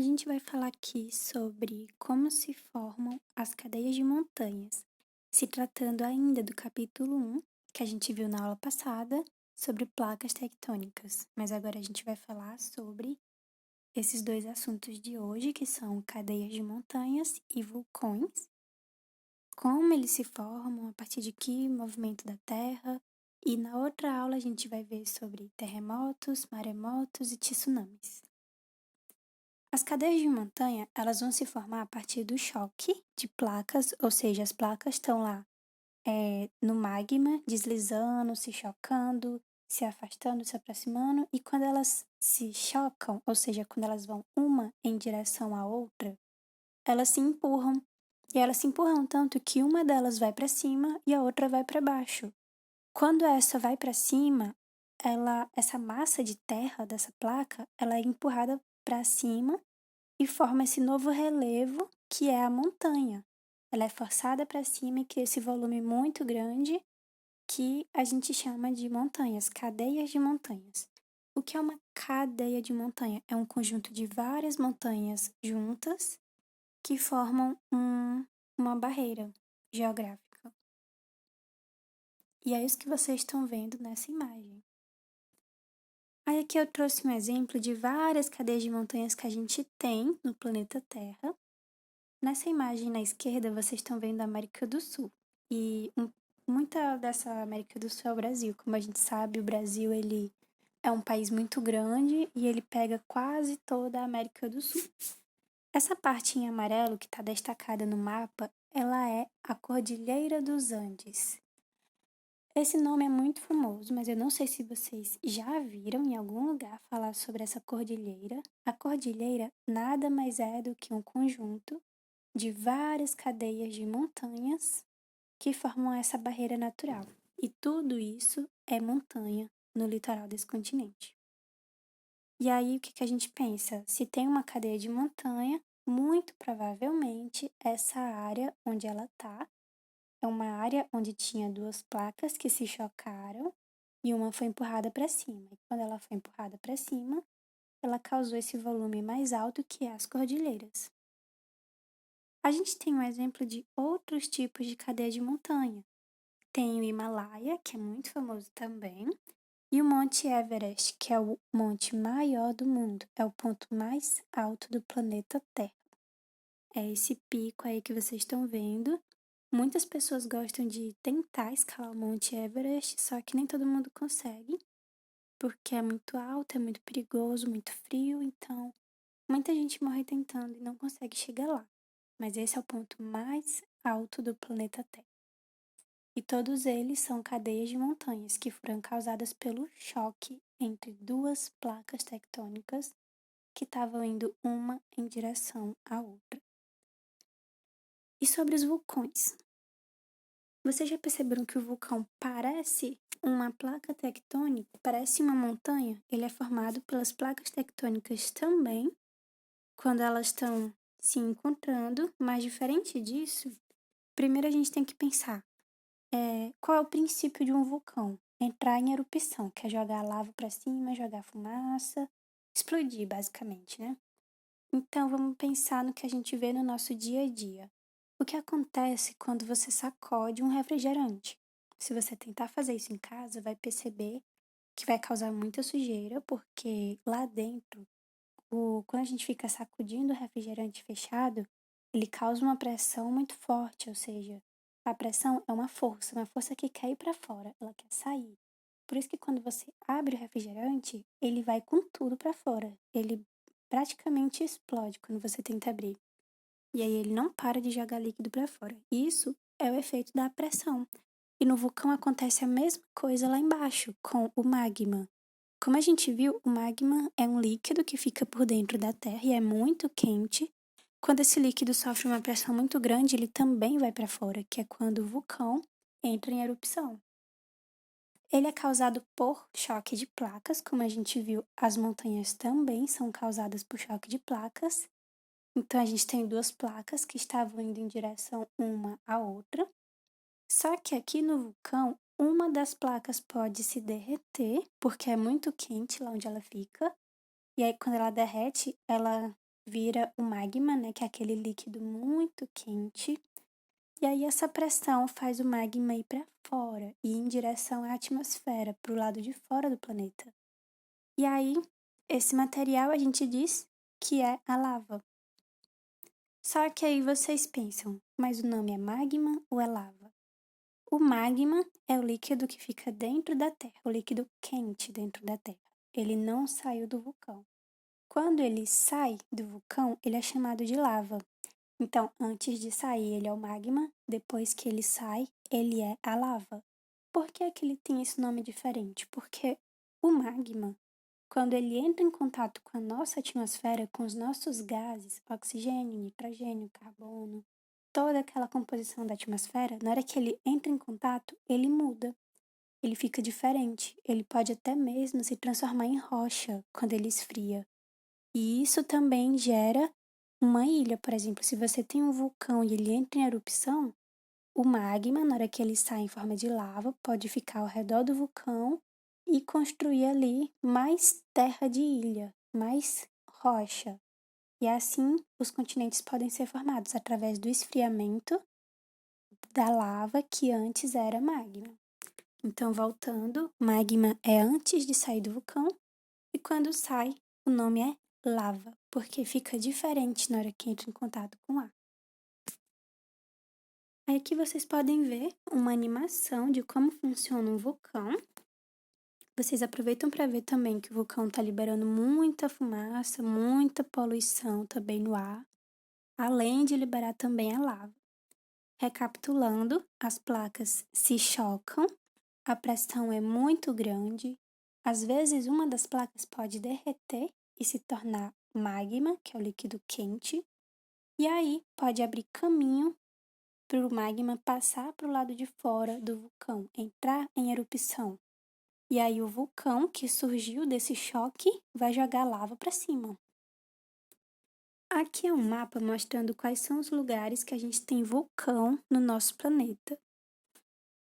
gente vai falar aqui sobre como se formam as cadeias de montanhas, se tratando ainda do capítulo 1, que a gente viu na aula passada, sobre placas tectônicas. Mas agora a gente vai falar sobre esses dois assuntos de hoje, que são cadeias de montanhas e vulcões, como eles se formam, a partir de que movimento da Terra, e na outra aula a gente vai ver sobre terremotos, maremotos e tsunamis. As cadeias de montanha, elas vão se formar a partir do choque de placas, ou seja, as placas estão lá no magma, deslizando, se chocando, se afastando, se aproximando, e quando elas se chocam, ou seja, quando elas vão uma em direção à outra, elas se empurram. E elas se empurram tanto que uma delas vai para cima e a outra vai para baixo. Quando essa vai para cima, essa massa de terra dessa placa, ela é empurrada para cima e forma esse novo relevo que é a montanha. Ela é forçada para cima e cria esse volume muito grande que a gente chama de montanhas, cadeias de montanhas. O que é uma cadeia de montanha? É um conjunto de várias montanhas juntas que formam uma barreira geográfica. E é isso que vocês estão vendo nessa imagem. Aí aqui eu trouxe um exemplo de várias cadeias de montanhas que a gente tem no planeta Terra. Nessa imagem na esquerda, vocês estão vendo a América do Sul. E muita dessa América do Sul é o Brasil. Como a gente sabe, o Brasil ele é um país muito grande e ele pega quase toda a América do Sul. Essa parte em amarelo que está destacada no mapa, ela é a Cordilheira dos Andes. Esse nome é muito famoso, mas eu não sei se vocês já viram em algum lugar falar sobre essa cordilheira. A cordilheira nada mais é do que um conjunto de várias cadeias de montanhas que formam essa barreira natural. E tudo isso é montanha no litoral desse continente. E aí, o que a gente pensa? Se tem uma cadeia de montanha, muito provavelmente essa área onde ela está é uma área onde tinha duas placas que se chocaram e uma foi empurrada para cima. E quando ela foi empurrada para cima, ela causou esse volume mais alto que é as cordilheiras. A gente tem um exemplo de outros tipos de cadeia de montanha. Tem o Himalaia, que é muito famoso também, e o Monte Everest, que é o monte maior do mundo, é o ponto mais alto do planeta Terra. É esse pico aí que vocês estão vendo. Muitas pessoas gostam de tentar escalar o Monte Everest, só que nem todo mundo consegue, porque é muito alto, é muito perigoso, muito frio, então muita gente morre tentando e não consegue chegar lá. Mas esse é o ponto mais alto do planeta Terra. E todos eles são cadeias de montanhas que foram causadas pelo choque entre duas placas tectônicas que estavam indo uma em direção à outra. E sobre os vulcões? Vocês já perceberam que o vulcão parece uma placa tectônica? Parece uma montanha? Ele é formado pelas placas tectônicas também, quando elas estão se encontrando, mas diferente disso, primeiro a gente tem que pensar qual é o princípio de um vulcão? Entrar em erupção, que é jogar lava para cima, jogar fumaça, explodir basicamente, né? Então vamos pensar no que a gente vê no nosso dia a dia. O que acontece quando você sacode um refrigerante? Se você tentar fazer isso em casa, vai perceber que vai causar muita sujeira, porque lá dentro, quando a gente fica sacudindo o refrigerante fechado, ele causa uma pressão muito forte, ou seja, a pressão é uma força que quer ir para fora, ela quer sair. Por isso que quando você abre o refrigerante, ele vai com tudo para fora. Ele praticamente explode quando você tenta abrir. E aí ele não para de jogar líquido para fora. Isso é o efeito da pressão. E no vulcão acontece a mesma coisa lá embaixo, com o magma. Como a gente viu, o magma é um líquido que fica por dentro da Terra e é muito quente. Quando esse líquido sofre uma pressão muito grande, ele também vai para fora, que é quando o vulcão entra em erupção. Ele é causado por choque de placas, como a gente viu, as montanhas também são causadas por choque de placas. Então a gente tem duas placas que estavam indo em direção uma à outra. Só que aqui no vulcão, uma das placas pode se derreter, porque é muito quente lá onde ela fica. E aí quando ela derrete, ela vira o magma, né, que é aquele líquido muito quente. E aí essa pressão faz o magma ir para fora e em direção à atmosfera, para o lado de fora do planeta. E aí, esse material a gente diz que é a lava. Só que aí vocês pensam, mas o nome é magma ou é lava? O magma é o líquido que fica dentro da Terra, o líquido quente dentro da Terra. Ele não saiu do vulcão. Quando ele sai do vulcão, ele é chamado de lava. Então, antes de sair, ele é o magma, depois que ele sai, ele é a lava. Por que é que ele tem esse nome diferente? Porque o magma, quando ele entra em contato com a nossa atmosfera, com os nossos gases, oxigênio, nitrogênio, carbono, toda aquela composição da atmosfera, na hora que ele entra em contato, ele muda, ele fica diferente, ele pode até mesmo se transformar em rocha quando ele esfria. E isso também gera uma ilha, por exemplo, se você tem um vulcão e ele entra em erupção, o magma, na hora que ele sai em forma de lava, pode ficar ao redor do vulcão e construir ali mais terra de ilha, mais rocha. E assim, os continentes podem ser formados através do esfriamento da lava que antes era magma. Então, voltando, magma é antes de sair do vulcão e quando sai, o nome é lava, porque fica diferente na hora que entra em contato com ar. Aí aqui vocês podem ver uma animação de como funciona um vulcão. Vocês aproveitam para ver também que o vulcão está liberando muita fumaça, muita poluição também no ar, além de liberar também a lava. Recapitulando, as placas se chocam, a pressão é muito grande, às vezes uma das placas pode derreter e se tornar magma, que é o líquido quente, e aí pode abrir caminho para o magma passar para o lado de fora do vulcão, entrar em erupção. E aí o vulcão que surgiu desse choque vai jogar lava para cima. Aqui é um mapa mostrando quais são os lugares que a gente tem vulcão no nosso planeta.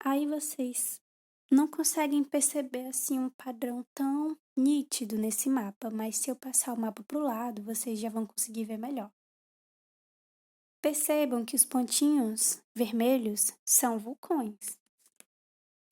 Aí vocês não conseguem perceber assim um padrão tão nítido nesse mapa, mas se eu passar o mapa para o lado, vocês já vão conseguir ver melhor. Percebam que os pontinhos vermelhos são vulcões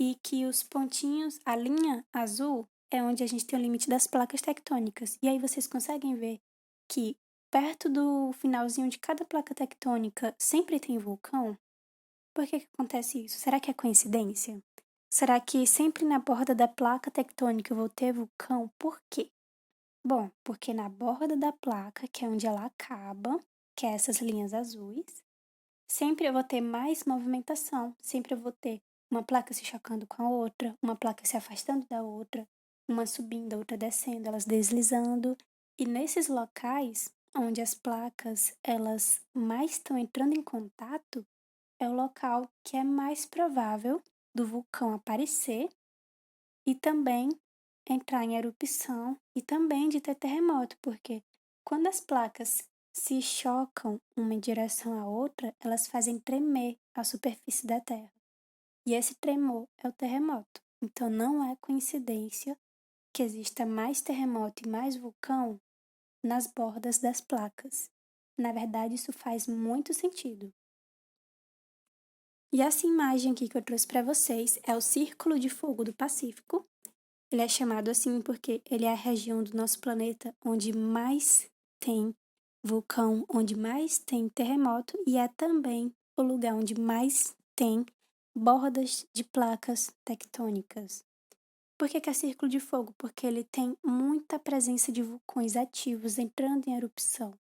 e que os pontinhos, a linha azul, é onde a gente tem o limite das placas tectônicas. E aí vocês conseguem ver que perto do finalzinho de cada placa tectônica sempre tem vulcão? Por que acontece isso? Será que é coincidência? Será que sempre na borda da placa tectônica eu vou ter vulcão? Por quê? Bom, porque na borda da placa, que é onde ela acaba, que é essas linhas azuis, sempre eu vou ter mais movimentação, sempre eu vou ter uma placa se chocando com a outra, uma placa se afastando da outra, uma subindo, a outra descendo, elas deslizando. E nesses locais onde as placas elas mais estão entrando em contato, é o local que é mais provável do vulcão aparecer e também entrar em erupção e também de ter terremoto, porque quando as placas se chocam uma em direção à outra, elas fazem tremer a superfície da Terra. E esse tremor é o terremoto. Então não é coincidência que exista mais terremoto e mais vulcão nas bordas das placas. Na verdade, isso faz muito sentido. E essa imagem aqui que eu trouxe para vocês é o Círculo de Fogo do Pacífico. Ele é chamado assim porque ele é a região do nosso planeta onde mais tem vulcão, onde mais tem terremoto e é também o lugar onde mais tem bordas de placas tectônicas. Por que é Círculo de Fogo? Porque ele tem muita presença de vulcões ativos entrando em erupção.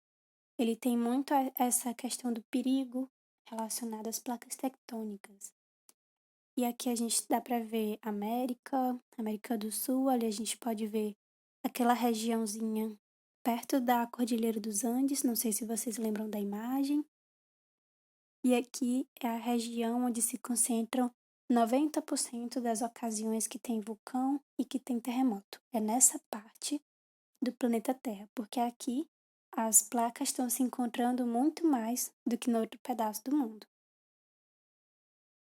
Ele tem muito essa questão do perigo relacionado às placas tectônicas. E aqui a gente dá para ver América do Sul, ali a gente pode ver aquela regiãozinha perto da Cordilheira dos Andes, não sei se vocês lembram da imagem. E aqui é a região onde se concentram 90% das ocasiões que tem vulcão e que tem terremoto. É nessa parte do planeta Terra, porque aqui as placas estão se encontrando muito mais do que no outro pedaço do mundo.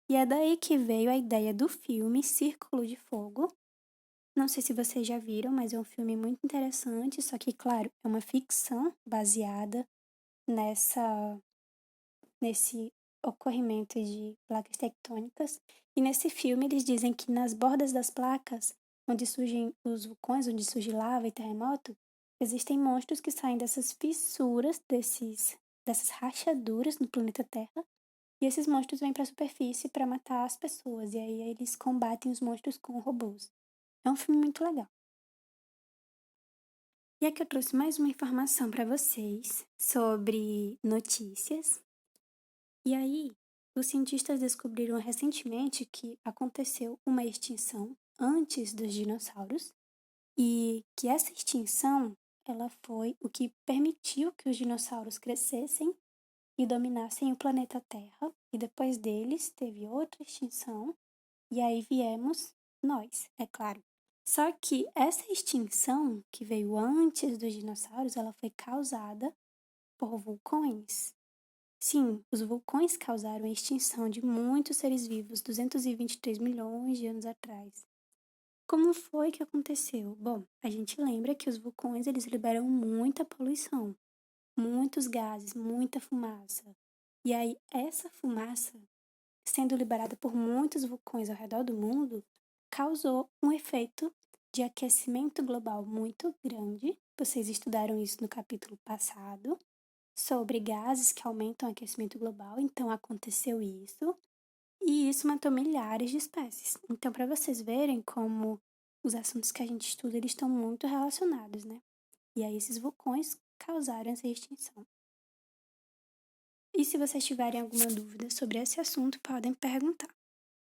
E é daí que veio a ideia do filme Círculo de Fogo, Não sei se vocês já viram, mas é um filme muito interessante, só que, claro, é uma ficção baseada nessa nesse ocorrimento de placas tectônicas. E nesse filme eles dizem que nas bordas das placas, onde surgem os vulcões, onde surge lava e terremoto, existem monstros que saem dessas fissuras, dessas rachaduras no planeta Terra, e esses monstros vêm para a superfície para matar as pessoas, e aí eles combatem os monstros com robôs. É um filme muito legal. E aqui eu trouxe mais uma informação para vocês sobre notícias. E aí, os cientistas descobriram recentemente que aconteceu uma extinção antes dos dinossauros e que essa extinção, ela foi o que permitiu que os dinossauros crescessem e dominassem o planeta Terra, e depois deles teve outra extinção, e aí viemos nós, é claro. Só que essa extinção que veio antes dos dinossauros, ela foi causada por vulcões. Sim, os vulcões causaram a extinção de muitos seres vivos 223 milhões de anos atrás. Como foi que aconteceu? Bom, a gente lembra que os vulcões eles liberam muita poluição, muitos gases, muita fumaça. E aí essa fumaça, sendo liberada por muitos vulcões ao redor do mundo, causou um efeito de aquecimento global muito grande. Vocês estudaram isso no capítulo passado sobre gases que aumentam o aquecimento global, então aconteceu isso, e isso matou milhares de espécies. Então, para vocês verem como os assuntos que a gente estuda, eles estão muito relacionados, né? E aí esses vulcões causaram essa extinção. E se vocês tiverem alguma dúvida sobre esse assunto, podem perguntar.